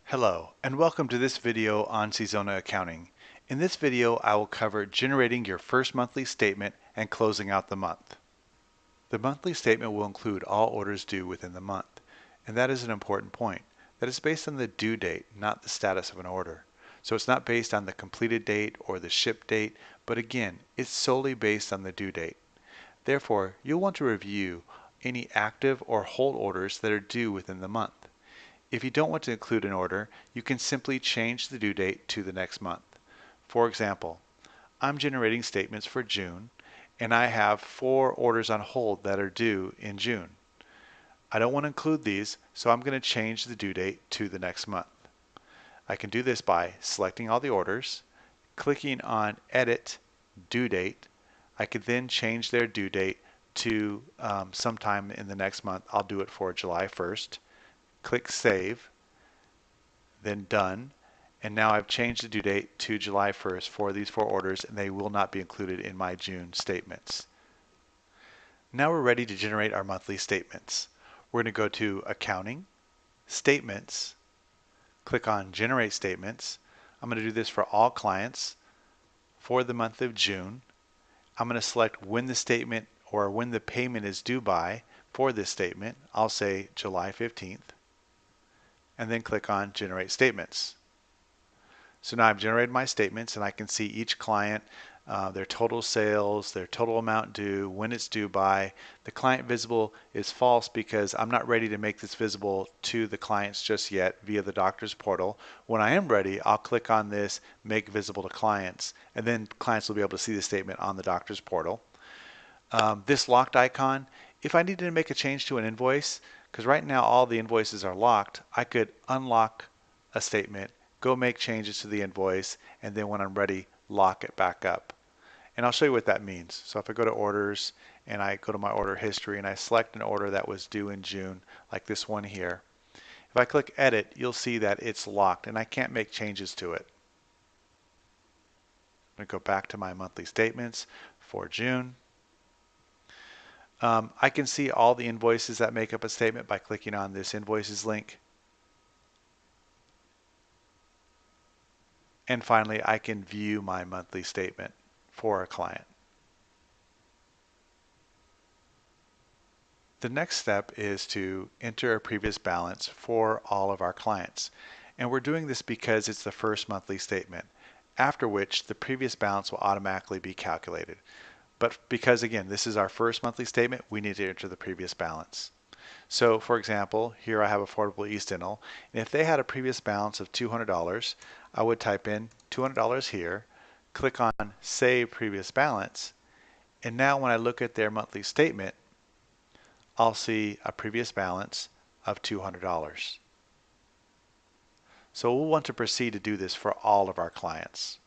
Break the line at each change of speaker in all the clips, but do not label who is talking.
Hello, and welcome to this video on Seazona Accounting. In this video, I will cover generating your first monthly statement and closing out the month. The monthly statement will include all orders due within the month, and that is an important point. That is based on the due date, not the status of an order. So it's not based on the completed date or the ship date, but again, it's solely based on the due date. Therefore, you'll want to review any active or hold orders that are due within the month. If you don't want to include an order, you can simply change the due date to the next month. For example, I'm generating statements for June, and I have 4 orders on hold that are due in June. I don't want to include these, so I'm going to change the due date to the next month. I can do this by selecting all the orders, clicking on Edit Due Date. I could then change their due date to sometime in the next month. I'll do it for July 1st. Click Save, then Done, and now I've changed the due date to July 1st for these 4 orders, and they will not be included in my June statements. Now we're ready to generate our monthly statements. We're going to go to Accounting, Statements, click on Generate Statements. I'm going to do this for all clients for the month of June. I'm going to select when the statement or when the payment is due by for this statement. I'll say July 15th. And then click on Generate Statements. So now I've generated my statements, and I can see each client, their total sales, their total amount due, when it's due by. The client visible is false because I'm not ready to make this visible to the clients just yet via the doctor's portal. When I am ready, I'll click on this Make Visible to Clients, and then clients will be able to see the statement on the doctor's portal. This locked icon, if I needed to make a change to an invoice, because right now all the invoices are locked, I could unlock a statement, go make changes to the invoice, and then when I'm ready, lock it back up. And I'll show you what that means. So if I go to orders and I go to my order history and I select an order that was due in June, like this one here, if I click edit, you'll see that it's locked and I can't make changes to it. I'm going to go back to my monthly statements for June. I can see all the invoices that make up a statement by clicking on this invoices link. And finally, I can view my monthly statement for a client. The next step is to enter a previous balance for all of our clients. And we're doing this because it's the first monthly statement, after which the previous balance will automatically be calculated. But because, again, this is our first monthly statement, we need to enter the previous balance. So, for example, here I have Affordable East Dental, and if they had a previous balance of $200, I would type in $200 here, click on Save Previous Balance, and now when I look at their monthly statement, I'll see a previous balance of $200. So we'll want to proceed to do this for all of our clients.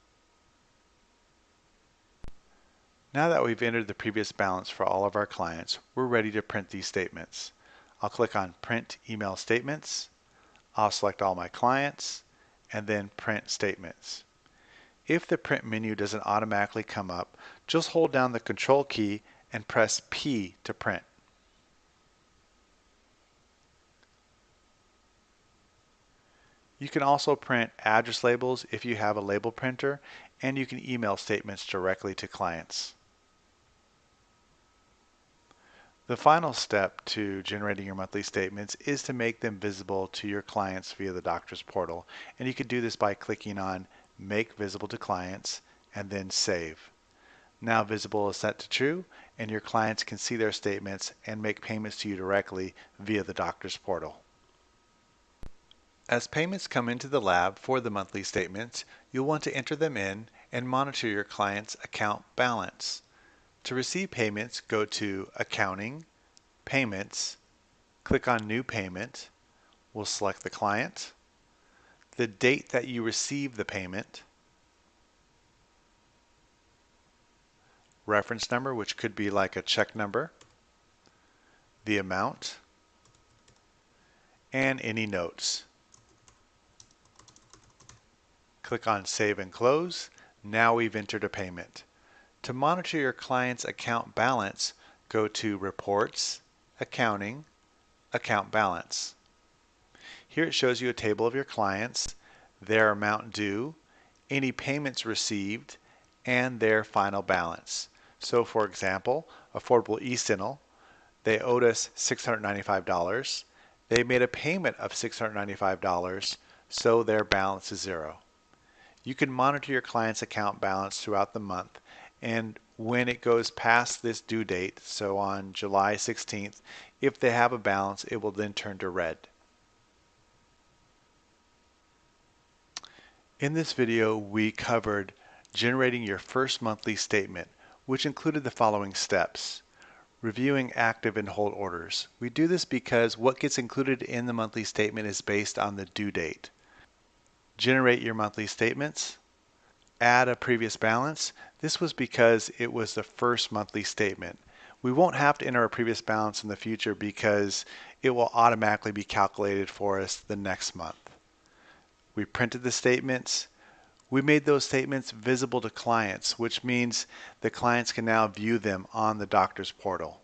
Now that we've entered the previous balance for all of our clients, we're ready to print these statements. I'll click on Print Email Statements. I'll select all my clients and then Print Statements. If the print menu doesn't automatically come up, just hold down the Control key and press P to print. You can also print address labels if you have a label printer, and you can email statements directly to clients. The final step to generating your monthly statements is to make them visible to your clients via the doctor's portal. And you can do this by clicking on Make Visible to Clients and then Save. Now visible is set to true, and your clients can see their statements and make payments to you directly via the doctor's portal. As payments come into the lab for the monthly statements, you'll want to enter them in and monitor your client's account balance. To receive payments, go to Accounting, Payments, click on New Payment. We'll select the client, the date that you receive the payment, reference number, which could be like a check number, the amount, and any notes. Click on Save and Close. Now we've entered a payment. To monitor your client's account balance, go to Reports, Accounting, Account Balance. Here it shows you a table of your clients, their amount due, any payments received, and their final balance. So for example, Affordable East Dental, they owed us $695. They made a payment of $695, so their balance is zero. You can monitor your client's account balance throughout the month, and when it goes past this due date, so on July 16th, if they have a balance, it will then turn to red. In this video, we covered generating your first monthly statement, which included the following steps. Reviewing active and hold orders. We do this because what gets included in the monthly statement is based on the due date. Generate your monthly statements. Add a previous balance. This was because it was the first monthly statement. We won't have to enter a previous balance in the future because it will automatically be calculated for us the next month. We printed the statements. We made those statements visible to clients, which means the clients can now view them on the doctor's portal.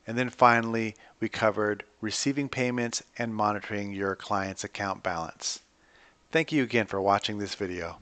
And then finally, we covered receiving payments and monitoring your client's account balance. Thank you again for watching this video.